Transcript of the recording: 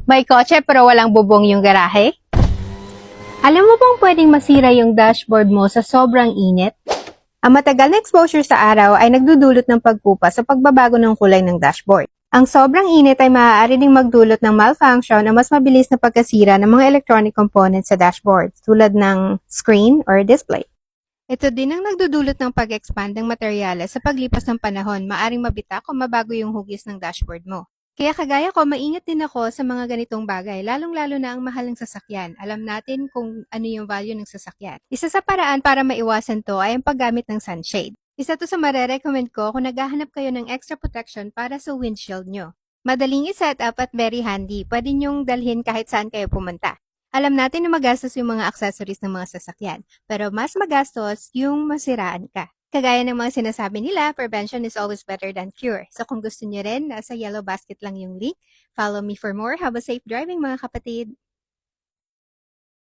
May kotse pero walang bubong yung garahe? Alam mo bang pwedeng masira yung dashboard mo sa sobrang init? Ang matagal na exposure sa araw ay nagdudulot ng pagkupas sa pagbabago ng kulay ng dashboard. Ang sobrang init ay maaari ding magdulot ng malfunction o mas mabilis na pagkasira ng mga electronic components sa dashboard, tulad ng screen or display. Ito din ang nagdudulot ng pag-expand ng materyales sa paglipas ng panahon, maaring mabitak o mabago yung hugis ng dashboard mo. Kaya kagaya ko, maingat din ako sa mga ganitong bagay, lalong-lalo na ang mahal ng sasakyan. Alam natin kung ano yung value ng sasakyan. Isa sa paraan para maiwasan to ay ang paggamit ng sunshade. Isa to sa marerecommend ko kung naghahanap kayo ng extra protection para sa windshield nyo. Madaling i-set up at very handy. Pwede nyong dalhin kahit saan kayo pumunta. Alam natin na magastos yung mga accessories ng mga sasakyan, pero mas magastos yung masiraan ka. Kagaya ng mga sinasabi nila, prevention is always better than cure. So kung gusto niyo rin, nasa yellow basket lang yung link. Follow me for more. Have a safe driving mga kapatid!